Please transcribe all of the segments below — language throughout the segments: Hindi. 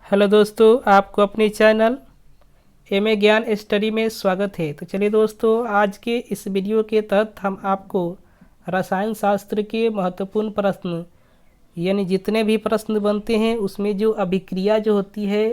हेलो दोस्तों, आपको अपने चैनल एम ए ज्ञान स्टडी में स्वागत है। तो चलिए दोस्तों, आज के इस वीडियो के तहत हम आपको रसायन शास्त्र के महत्वपूर्ण प्रश्न यानी जितने भी प्रश्न बनते हैं उसमें जो अभिक्रिया जो होती है,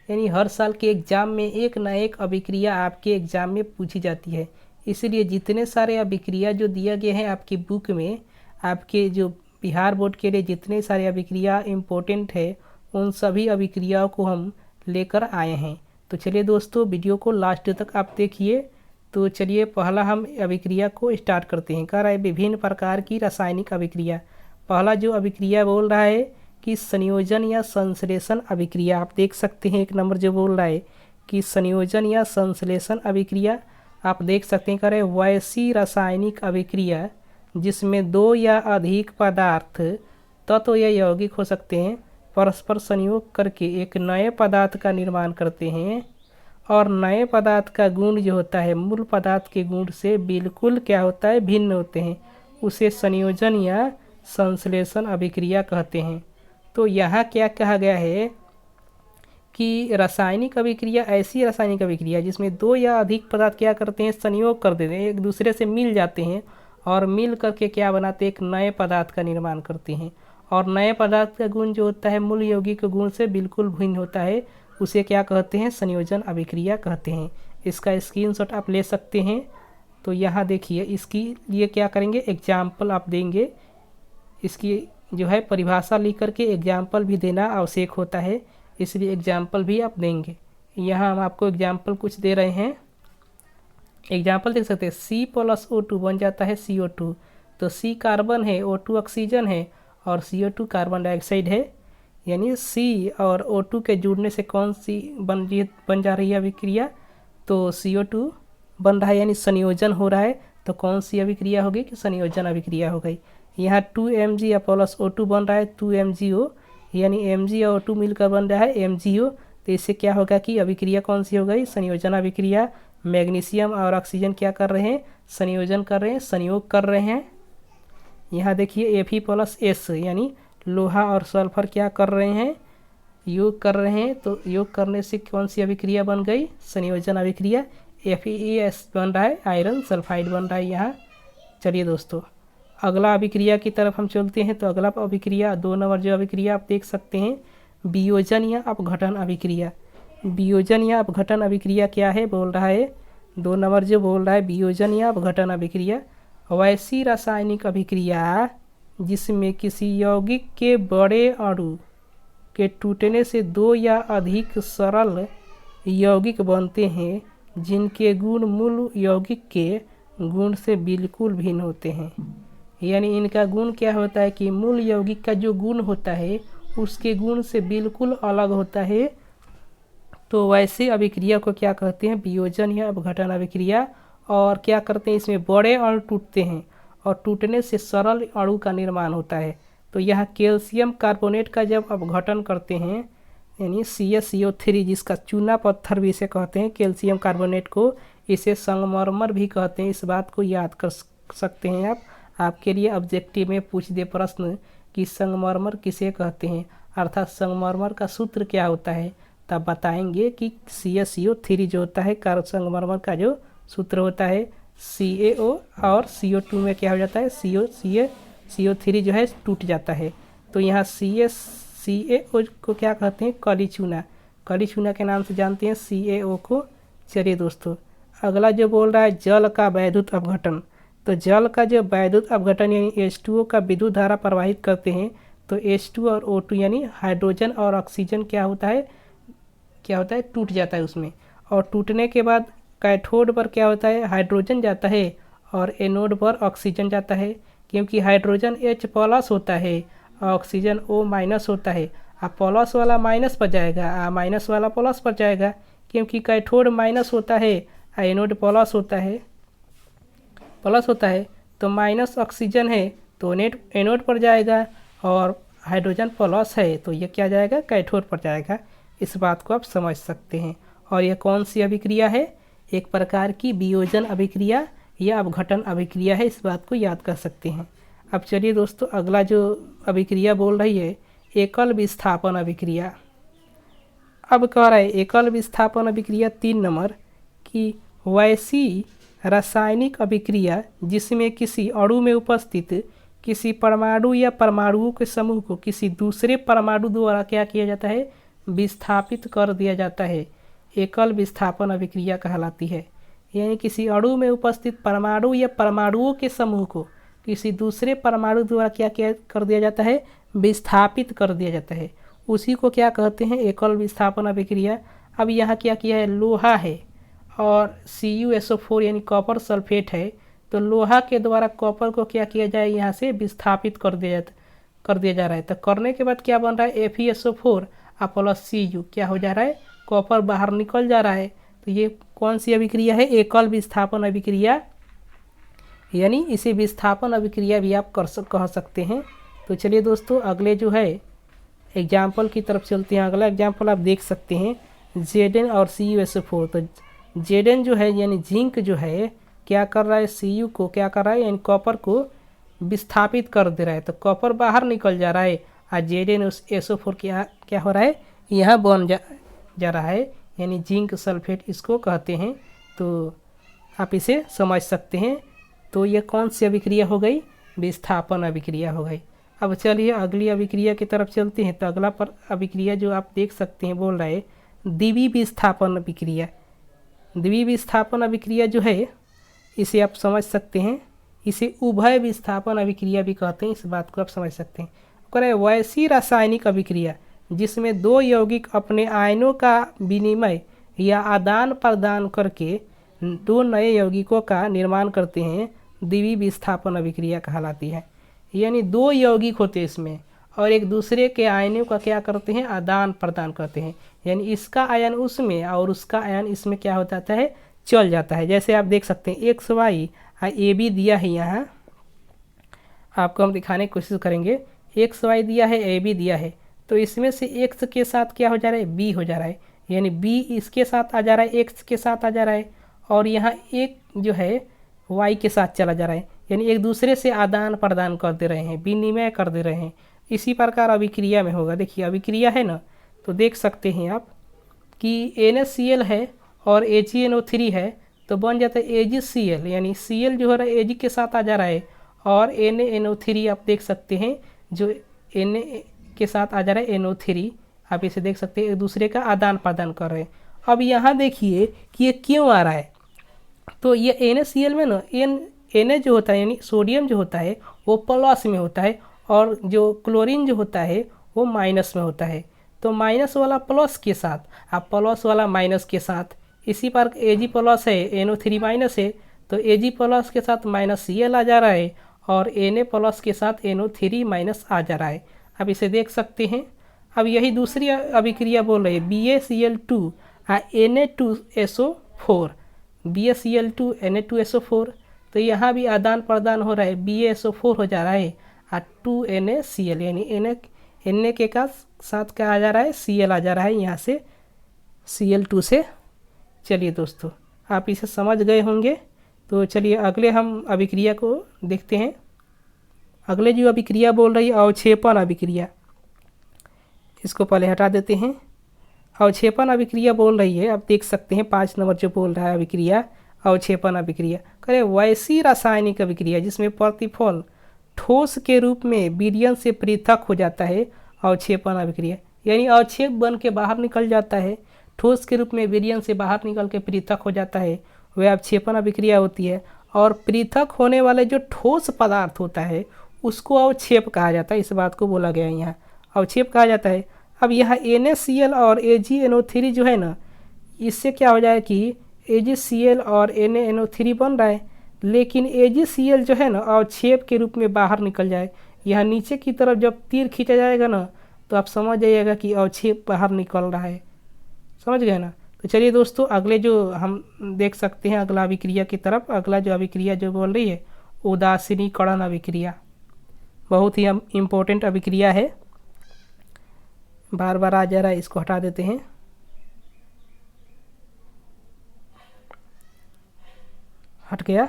यानी हर साल के एग्ज़ाम में एक ना एक अभिक्रिया आपके एग्ज़ाम में पूछी जाती है। इसलिए जितने सारे अभिक्रिया जो दिया गया है आपकी बुक में, आपके जो बिहार बोर्ड के लिए जितने सारे अभिक्रिया इम्पोर्टेंट है उन सभी अभिक्रियाओं को हम लेकर आए हैं। तो चलिए दोस्तों, वीडियो को लास्ट तक आप देखिए। तो चलिए पहला हम अभिक्रिया को स्टार्ट करते हैं। कह रहा है विभिन्न प्रकार की रासायनिक अभिक्रिया। पहला जो अभिक्रिया बोल रहा है कि संयोजन या संश्लेषण अभिक्रिया। आप देख सकते हैं एक नंबर जो बोल रहा है कि संयोजन या संश्लेषण अभिक्रिया। आप देख सकते हैं कह रहे वैसी रासायनिक अभिक्रिया जिसमें दो या अधिक पदार्थ तत्व या यौगिक हो सकते हैं परस्पर संयोग करके एक नए पदार्थ का निर्माण करते हैं और नए पदार्थ का गुण जो होता है मूल पदार्थ के गुण से बिल्कुल क्या होता है भिन्न होते हैं, उसे संयोजन या संश्लेषण अभिक्रिया कहते हैं। तो यहाँ क्या कहा गया है कि रासायनिक अभिक्रिया ऐसी रासायनिक अभिक्रिया जिसमें दो या अधिक पदार्थ क्या करते हैं, संयोग कर देते हैं, एक दूसरे से मिल जाते हैं और मिल करके क्या बनाते हैं, एक नए पदार्थ का निर्माण करते हैं। और नए पदार्थ का गुण जो होता है मूल यौगिक गुण से बिल्कुल भिन्न होता है, उसे क्या कहते हैं, संयोजन अभिक्रिया कहते हैं। इसका स्क्रीनशॉट आप ले सकते हैं। तो यहाँ देखिए, इसकी लिए क्या करेंगे, एग्जाम्पल आप देंगे। इसकी जो है परिभाषा लिख करके एग्जाम्पल भी देना आवश्यक होता है, इसलिए एग्जाम्पल भी आप देंगे। यहाँ हम आपको एग्जाम्पल कुछ दे रहे हैं। एग्जाम्पल देख सकते हैं, C+O2 बन जाता है CO2। तो C कार्बन है, O2 ऑक्सीजन है और CO2 कार्बन डाइऑक्साइड है। यानी C और O2 के जुड़ने से कौन सी बन जा रही है अभिक्रिया, तो CO2 बन रहा है, यानी संयोजन हो रहा है। तो कौन सी अभिक्रिया होगी कि संयोजन अभिक्रिया हो गई। यहाँ 2Mg प्लस O2 बन रहा है 2MgO, यानी Mg और O2 मिलकर बन रहा है MgO। तो इससे क्या होगा कि अभिक्रिया कौन सी हो गई, संयोजन अभिक्रिया। मैग्नीशियम और ऑक्सीजन क्या कर रहे हैं, संयोजन कर रहे हैं, संयोग कर रहे हैं। यहाँ देखिए Fe+S यानी लोहा और सल्फर क्या कर रहे हैं, योग कर रहे हैं। तो योग करने से कौन सी अभिक्रिया बन गई, संयोजन अभिक्रिया। FeS बन रहा है, आयरन सल्फाइड बन रहा है यहाँ। चलिए दोस्तों, अगला अभिक्रिया की तरफ हम चलते हैं। तो अगला अभिक्रिया 2 नंबर जो अभिक्रिया आप देख सकते हैं, वियोजन या अपघटन अभिक्रिया। वियोजन या अपघटन अभिक्रिया क्या है बोल रहा है, 2 नंबर जो बोल रहा है वियोजन या अपघटन अभिक्रिया वैसी रासायनिक अभिक्रिया जिसमें किसी यौगिक के बड़े अणु के टूटने से दो या अधिक सरल यौगिक बनते हैं जिनके गुण मूल यौगिक के गुण से बिल्कुल भिन्न होते हैं। यानी इनका गुण क्या होता है कि मूल यौगिक का जो गुण होता है उसके गुण से बिल्कुल अलग होता है। तो वैसे अभिक्रिया को क्या कहते हैं, वियोजन या अपघटन अभिक्रिया। और क्या करते हैं, इसमें बड़े अणु टूटते हैं और टूटने से सरल अणु का निर्माण होता है। तो यहाँ कैल्शियम कार्बोनेट का जब अपघटन करते हैं, यानी CaCO3 जिसका चूना पत्थर भी इसे कहते हैं, कैल्शियम कार्बोनेट को, इसे संगमरमर भी कहते हैं। इस बात को याद कर सकते हैं आप। आपके लिए ऑब्जेक्टिव में पूछ दे प्रश्न कि संगमरमर किसे कहते हैं, अर्थात संगमरमर का सूत्र क्या होता है, तब बताएंगे कि CaCO3 जो होता है संगमरमर का जो सूत्र होता है CaO और CO2 में क्या हो जाता है, CO3 जो है टूट जाता है। तो यहाँ CaO को क्या कहते हैं, कली चूना, कली चूना के नाम से जानते हैं CaO को। चलिए दोस्तों, अगला जो बोल रहा है जल का वैद्युत अपघटन। तो जल का जो वैद्युत अपघटन यानी H2O का विद्युत धारा प्रवाहित करते हैं, तो H2 और O2 यानी हाइड्रोजन और ऑक्सीजन क्या होता है टूट जाता है उसमें। और टूटने के बाद कैथोड पर क्या होता है, हाइड्रोजन जाता है और एनोड पर ऑक्सीजन जाता है। क्योंकि हाइड्रोजन H+ होता है और ऑक्सीजन O- होता है। प्लस वाला माइनस पर जाएगा, माइनस वाला प्लस पर जाएगा। क्योंकि कैथोड माइनस होता है, एनोड प्लस होता है। तो माइनस ऑक्सीजन है तो एनोड पर जाएगा और हाइड्रोजन प्लस है तो ये क्या जाएगा, कैथोड पर जाएगा। इस बात को आप समझ सकते हैं। और ये कौन सी अभिक्रिया है, एक प्रकार की वियोजन अभिक्रिया या अपघटन अभिक्रिया है, इस बात को याद कर सकते हैं। अब चलिए दोस्तों, अगला जो अभिक्रिया बोल रही है एकल विस्थापन अभिक्रिया। अब कह रहा है एकल विस्थापन अभिक्रिया 3 नंबर कि वैसी रासायनिक अभिक्रिया जिसमें किसी अणु में उपस्थित किसी परमाणु या परमाणुओं के समूह को किसी दूसरे परमाणु द्वारा क्या किया जाता है, विस्थापित कर दिया जाता है, एकल विस्थापन अभिक्रिया कहलाती है। यानी किसी अणु में उपस्थित परमाणु या परमाणुओं के समूह को किसी दूसरे परमाणु द्वारा क्या क्या कर दिया जाता है, विस्थापित कर दिया जाता है, उसी को क्या कहते हैं, एकल विस्थापन अभिक्रिया। अब यहाँ क्या किया है, लोहा है और CuSO4 यानी कॉपर सल्फेट है, तो लोहा के द्वारा कॉपर को क्या किया जाए, यहाँ से विस्थापित कर दिया जा रहा है। तो करने के बाद क्या बन रहा है, FeSO4 प्लस Cu क्या हो जा रहा है, कॉपर बाहर निकल जा रहा है। तो ये कौन सी अभिक्रिया है, एकल विस्थापन अभिक्रिया, यानी इसे विस्थापन अभिक्रिया भी आप कह सकते हैं। तो चलिए दोस्तों अगले जो है एग्जाम्पल की तरफ चलते हैं। अगला एग्जाम्पल आप देख सकते हैं Zn और CuSO4। तो Zn जो है यानी जिंक जो है क्या कर रहा है, Cu को क्या कर रहा है, यानी कॉपर को विस्थापित कर दे रहा है। तो कॉपर बाहर निकल जा रहा है और ZnSO4 क्या हो रहा है, यहाँ बन जा रहा है, यानी जिंक सल्फेट इसको कहते हैं। तो आप इसे समझ सकते हैं। तो ये कौन सी अभिक्रिया हो गई, विस्थापन अभिक्रिया हो गई। अब चलिए अगली अभिक्रिया की तरफ चलते हैं। तो अगला पर अभिक्रिया जो आप देख सकते हैं बोल रहा है द्विविस्थापन अभिक्रिया। द्विविस्थापन अभिक्रिया जो है इसे आप समझ सकते हैं, इसे उभय विस्थापन अभिक्रिया भी कहते हैं, इस बात को आप समझ सकते हैं। करें वैसी रासायनिक अभिक्रिया जिसमें दो यौगिक अपने आयनों का विनिमय या आदान प्रदान करके दो नए यौगिकों का निर्माण करते हैं, द्विविस्थापन अभिक्रिया कहलाती है। यानी दो यौगिक होते हैं इसमें और एक दूसरे के आयनों का क्या करते हैं, आदान प्रदान करते हैं, यानी इसका आयन उसमें और उसका आयन इसमें क्या हो जाता है, चल जाता है। जैसे आप देख सकते हैं XY AB दिया है, यहाँ आपको हम दिखाने की कोशिश करेंगे। XY दिया है, AB दिया है, तो इसमें से X के साथ क्या हो जा रहा है, B हो जा रहा है, यानी B इसके साथ आ जा रहा है, X के साथ आ जा रहा है, और यहाँ एक जो है Y के साथ चला जा रहा है, यानी एक दूसरे से आदान प्रदान कर दे रहे हैं, विनिमय कर दे रहे हैं। इसी प्रकार अभिक्रिया में होगा। देखिए अभिक्रिया है ना, तो देख सकते हैं आप कि NaCl है और AgNO3 है, तो बन जाता है AgCl, यानी Cl जो हो रहा है Ag के साथ आ जा रहा है और NaNO3 आप देख सकते हैं जो Na के साथ आ जा रहा है NO3, आप इसे देख सकते हैं, एक दूसरे का आदान प्रदान कर रहे हैं। अब यहाँ देखिए कि ये क्यों आ रहा है, तो ये NaCl में ना Na जो होता है यानी सोडियम जो होता है वो प्लस में होता है और जो क्लोरीन जो होता है वो माइनस में होता है। तो माइनस वाला प्लस के साथ आप प्लस वाला माइनस के साथ, इसी पर Ag प्लस है NO3 माइनस है, तो Ag प्लस के साथ माइनस Cl आ जा रहा है और Na प्लस के साथ NO3 माइनस आ जा रहा है। अब इसे देख सकते हैं। अब यही दूसरी अभिक्रिया बोल रहे हैं BaCl2 Na2SO4, BaCl2 Na2SO4, तो यहाँ भी आदान प्रदान हो रहा है, BaSO4 हो जा रहा है और 2NaCl, यानी Na के का साथ क्या आ जा रहा है, Cl आ जा रहा है यहाँ से Cl2 से। चलिए दोस्तों आप इसे समझ गए होंगे। तो चलिए अगले हम अभिक्रिया को देखते हैं। अगले जो अभिक्रिया बोल रही है अवक्षेपण अभिक्रिया, इसको पहले हटा देते हैं। अवक्षेपण अभिक्रिया बोल रही है, आप देख सकते हैं 5 नंबर जो बोल रहा है अभिक्रिया अवक्षेपण अभिक्रिया। करें वैसी रासायनिक अभिक्रिया जिसमें प्रतिफल ठोस के रूप में विलयन से पृथक हो जाता है, अवक्षेपण अभिक्रिया, यानी अवक्षेप बन के बाहर निकल जाता है, ठोस के रूप में विलयन से बाहर निकल के पृथक हो जाता है, वह अवक्षेपण अभिक्रिया होती है। और पृथक होने वाले जो ठोस पदार्थ होता है उसको अवक्षेप कहा जाता है, इस बात को बोला गया है, यहाँ अवक्षेप कहा जाता है। अब यहाँ NaCl और AgNO3 जो है ना, इससे क्या हो जाए कि AgCl और NaNO3 बन रहा है, लेकिन AgCl जो है ना अवक्षेप के रूप में बाहर निकल जाए। यहाँ नीचे की तरफ जब तीर खींचा जाएगा ना तो आप समझ जाइएगा कि अवक्षेप बाहर निकल रहा है, समझ गए ना। तो चलिए दोस्तों अगले जो हम देख सकते हैं अगला अभिक्रिया की तरफ। अगला जो अभिक्रिया जो बोल रही है उदासीनीकरण अभिक्रिया, बहुत ही इम्पोर्टेंट अभिक्रिया है, बार बार आ जा रहा है, इसको हटा देते हैं। हट गया।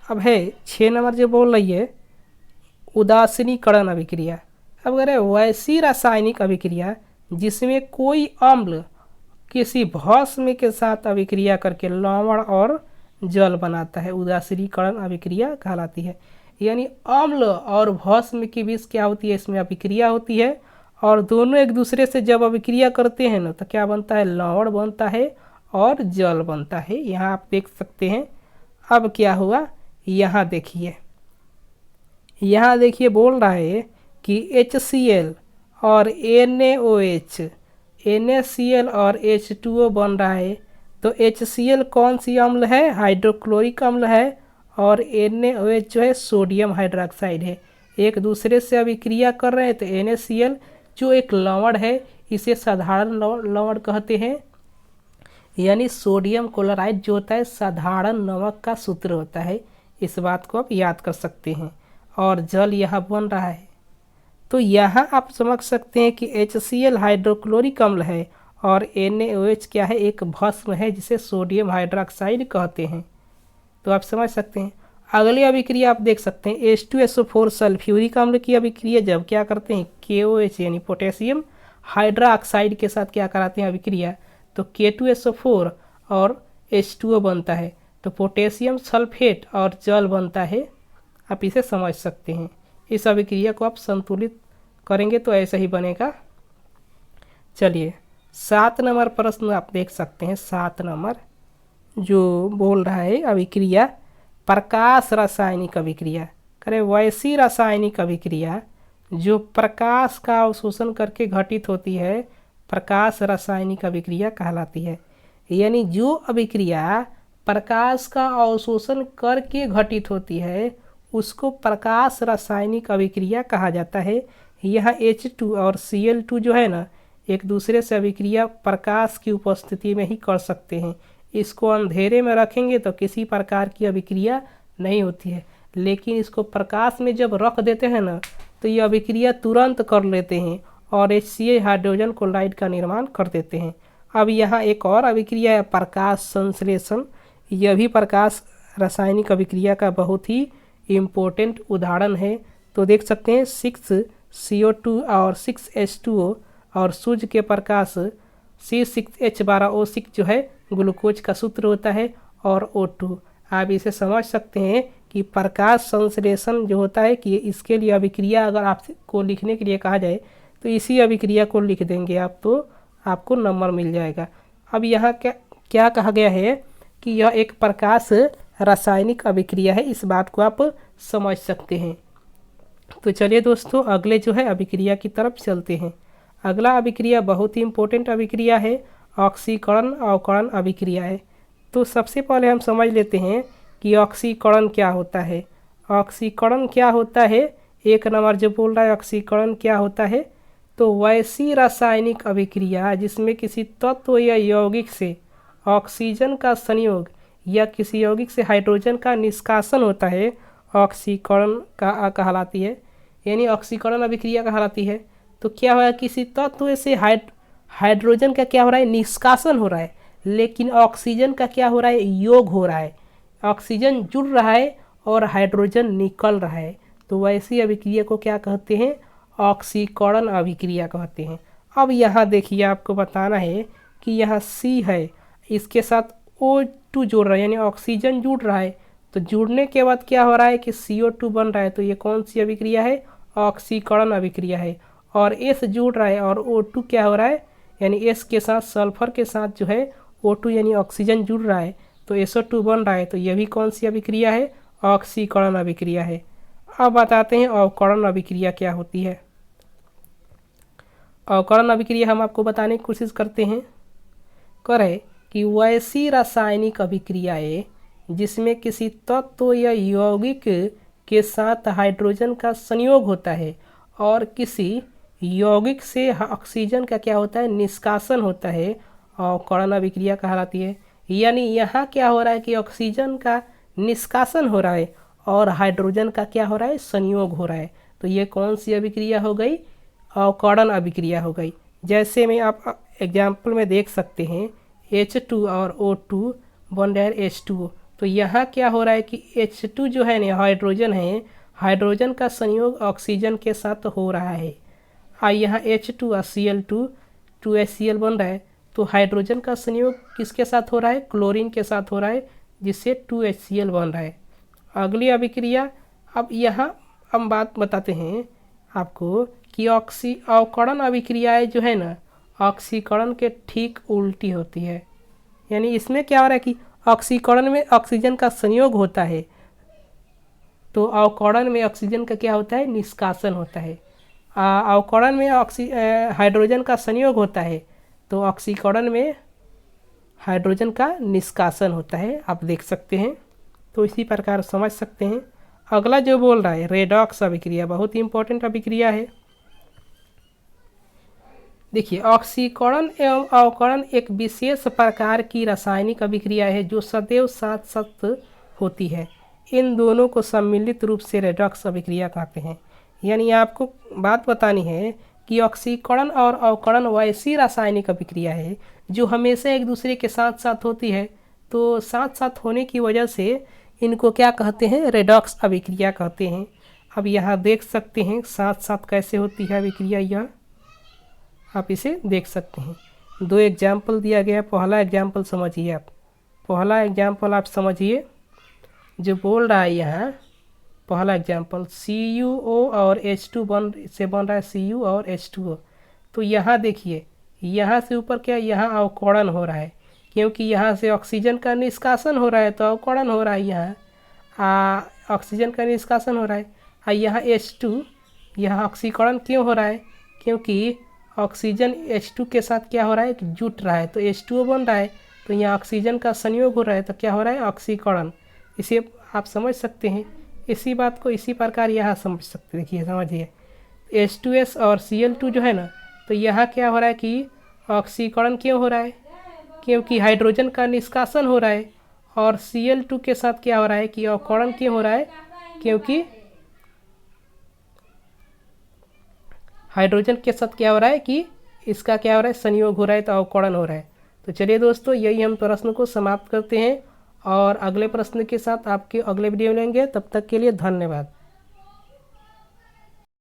अब है 6 नंबर जो बोल रही है उदासीनीकरण अभिक्रिया। अब अगर वैसी रासायनिक अभिक्रिया जिसमें कोई अम्ल किसी भस्म के साथ अभिक्रिया करके लवण और जल बनाता है, उदासीकरण अभिक्रिया कहलाती है। यानी अम्ल और भस्म के बीच क्या होती है, इसमें अभिक्रिया होती है और दोनों एक दूसरे से जब अभिक्रिया करते हैं ना तो क्या बनता है, लवण बनता है और जल बनता है। यहाँ आप देख सकते हैं। अब क्या हुआ, यहाँ देखिए, यहाँ देखिए बोल रहा है कि HCl और NaOH, NaCl और H2O बन रहा है। तो HCl कौन सी अम्ल है, हाइड्रोक्लोरिक अम्ल है, और NaOH जो है सोडियम हाइड्रोक्साइड है। एक दूसरे से अभिक्रिया कर रहे हैं तो NaCl जो एक लवण है इसे साधारण लवण कहते हैं, यानी सोडियम क्लोराइड जो होता है साधारण नमक का सूत्र होता है। इस बात को आप याद कर सकते हैं। और जल यहाँ बन रहा है तो यहाँ आप समझ सकते हैं कि HCl हाइड्रोक्लोरिक अम्ल है और NaOH क्या है, एक भस्म है जिसे सोडियम हाइड्रोक्साइड कहते हैं। तो आप समझ सकते हैं। अगली अभिक्रिया आप देख सकते हैं H2SO4 सल्फ्यूरिक अम्ल की अभिक्रिया जब क्या करते हैं, KOH यानी पोटेशियम हाइड्रोक्साइड के साथ क्या कराते हैं अभिक्रिया, तो K2SO4 और H2O बनता है, तो पोटेशियम सल्फेट और जल बनता है। आप इसे समझ सकते हैं। इस अभिक्रिया को आप संतुलित करेंगे तो ऐसा ही बनेगा। चलिए 7 नंबर प्रश्न आप देख सकते हैं। 7 नंबर जो बोल रहा है अभिक्रिया प्रकाश रासायनिक अभिक्रिया करें, वैसी रासायनिक अभिक्रिया जो प्रकाश का अवशोषण करके घटित होती है, प्रकाश रासायनिक अभिक्रिया कहलाती है। यानी जो अभिक्रिया प्रकाश का अवशोषण करके घटित होती है उसको प्रकाश रासायनिक अभिक्रिया कहा जाता है। यह H2 और Cl2 जो है ना एक दूसरे से अभिक्रिया प्रकाश की उपस्थिति में ही कर सकते हैं। इसको अंधेरे में रखेंगे तो किसी प्रकार की अभिक्रिया नहीं होती है, लेकिन इसको प्रकाश में जब रख देते हैं ना तो ये अभिक्रिया तुरंत कर लेते हैं और HCl हाइड्रोजन क्लोराइड का निर्माण कर देते हैं। अब यहाँ एक और अभिक्रिया है प्रकाश संश्लेषण। यह भी प्रकाश रासायनिक अभिक्रिया का बहुत ही इम्पोर्टेंट उदाहरण है। तो देख सकते हैं 6CO2 और 6H2O और सूर्य के प्रकाश C6H12O6 जो है ग्लूकोज का सूत्र होता है और O2। आप इसे समझ सकते हैं कि प्रकाश संश्लेषण जो होता है कि इसके लिए अभिक्रिया अगर आपको लिखने के लिए कहा जाए तो इसी अभिक्रिया को लिख देंगे आप, तो आपको नंबर मिल जाएगा। अब यहाँ क्या कहा गया है कि यह एक प्रकाश रासायनिक अभिक्रिया है, इस बात को आप समझ सकते हैं। तो चलिए दोस्तों अगले जो है अभिक्रिया की तरफ चलते हैं। अगला अभिक्रिया बहुत ही इम्पोर्टेंट अभिक्रिया है, ऑक्सीकरण अवकरण अभिक्रिया है। तो सबसे पहले हम समझ लेते हैं कि ऑक्सीकरण क्या होता है। ऑक्सीकरण क्या होता है, एक नंबर जो बोल रहा है ऑक्सीकरण क्या होता है, तो वैसी रासायनिक अभिक्रिया जिसमें किसी तत्व या यौगिक से ऑक्सीजन का संयोग या किसी यौगिक से हाइड्रोजन का निष्कासन होता है, ऑक्सीकरण का कहलाती है, यानी ऑक्सीकरण अभिक्रिया कहलाती है। तो क्या हो रहा है, किसी तत्व से हाइड्रोजन का क्या हो रहा है, निष्कासन हो रहा है, लेकिन ऑक्सीजन का क्या हो रहा है, योग हो रहा है। ऑक्सीजन जुड़ रहा है और हाइड्रोजन निकल रहा है। तो वैसी अभिक्रिया को क्या कहते हैं, ऑक्सीकरण अभिक्रिया कहते हैं। अब यहाँ देखिए आपको बताना है कि यहाँ C है, इसके साथ O2 जोड़ रहा है यानी ऑक्सीजन जुड़ रहा है। तो जुड़ने के बाद क्या हो रहा है कि CO2 बन रहा है। तो ये कौन सी अभिक्रिया है, ऑक्सीकरण अभिक्रिया है। और S जुड़ रहा है और O2 क्या हो रहा है, यानी S के साथ सल्फर के साथ जो है O2 यानी ऑक्सीजन जुड़ रहा है तो SO2 बन रहा है। तो यह भी कौन सी अभिक्रिया है, ऑक्सीकरण अभिक्रिया है। अब बताते हैं अवकरण अभिक्रिया क्या होती है। अवकरण अभिक्रिया हम आपको बताने की कोशिश करते हैं करें कि वैसी रासायनिक अभिक्रियाएं जिसमें किसी तत्व या यौगिक के साथ हाइड्रोजन का संयोग होता है और किसी यौगिक से ऑक्सीजन का क्या होता है, निष्कासन होता है, अवकरण अभिक्रिया कहलाती है। यानी यहाँ क्या हो रहा है कि ऑक्सीजन का निष्कासन हो रहा है और हाइड्रोजन का क्या हो रहा है, संयोग हो रहा है। तो ये कौन सी अभिक्रिया हो गई, अवकरण अभिक्रिया हो गई। जैसे में आप एग्जाम्पल में देख सकते हैं H2 और O2 बन रहा है H2O। तो यहाँ क्या हो रहा है कि H2 जो है ना हाइड्रोजन है, हाइड्रोजन का संयोग ऑक्सीजन के साथ हो रहा है। यहाँ H2 और Cl2 2HCl बन रहा है। तो हाइड्रोजन का संयोग किसके साथ हो रहा है, क्लोरीन के साथ हो रहा है, जिससे 2HCl बन रहा है। अगली अभिक्रिया, अब यहाँ हम बात बताते हैं आपको कि अवकरण अभिक्रियाएँ जो है ना, ऑक्सीकरण के ठीक उल्टी होती है। यानी इसमें क्या हो रहा है कि ऑक्सीकरण में ऑक्सीजन का संयोग होता है, तो अवकरण में ऑक्सीजन का क्या होता है, निष्कासन होता है। अवकरण में हाइड्रोजन का संयोग होता है, तो ऑक्सीकरण में हाइड्रोजन का निष्कासन होता है, आप देख सकते हैं। तो इसी प्रकार समझ सकते हैं। अगला जो बोल रहा है रेडॉक्स अभिक्रिया, बहुत ही इंपॉर्टेंट अभिक्रिया है। देखिए, ऑक्सीकरण एवं अवकरण एक विशेष प्रकार की रासायनिक अभिक्रिया है जो सदैव साथ साथ होती है। इन दोनों को सम्मिलित रूप से रेडॉक्स अभिक्रिया कहते हैं। यानी आपको बात बतानी है कि ऑक्सीकरण और अवकरण वैसी रासायनिक अभिक्रिया है जो हमेशा एक दूसरे के साथ साथ होती है, तो साथ साथ होने की वजह से इनको क्या कहते हैं, रेडॉक्स अभिक्रिया कहते हैं। अब यहाँ देख सकते हैं साथ साथ कैसे होती है अभिक्रिया, यह आप इसे देख सकते हैं। 2 एग्जाम्पल दिया गया। पहला एग्जाम्पल समझिए आप, पहला एग्जाम्पल आप समझिए जो बोल रहा है यहाँ। पहला एग्जाम्पल CuO और H2 बन रहा है Cu और H2O। तो यहाँ देखिए, यहाँ से ऊपर क्या, यहाँ अवकरण हो रहा है, क्योंकि यहाँ से ऑक्सीजन का निष्कासन हो रहा है, तो अवकरण हो रहा है। यहाँ ऑक्सीजन का निष्कासन हो रहा है। यहाँ H2, यहाँ ऑक्सीकरण क्यों हो रहा है, क्योंकि ऑक्सीजन H2 के साथ क्या हो रहा है, जुट रहा है, तो H2O बन रहा है। तो यहाँ ऑक्सीजन का संयोग हो रहा है, तो क्या हो रहा है, ऑक्सीकरण। इसे आप समझ सकते हैं। इसी बात को इसी प्रकार यहाँ समझ सकते, देखिए समझिए, H2S और Cl2 जो है ना, तो यहाँ क्या हो रहा है कि ऑक्सीकरण क्यों हो रहा है, क्योंकि हाइड्रोजन का निष्कासन हो रहा है। और Cl2 के साथ क्या हो रहा है कि अवकरण क्यों हो रहा है, क्योंकि हाइड्रोजन के साथ क्या हो रहा है कि इसका क्या हो रहा है, संयोग हो रहा है, तो अवकरण हो रहा है। तो चलिए दोस्तों, यही हम प्रश्न को समाप्त करते हैं और अगले प्रश्न के साथ आपके अगले वीडियो लेंगे। तब तक के लिए धन्यवाद।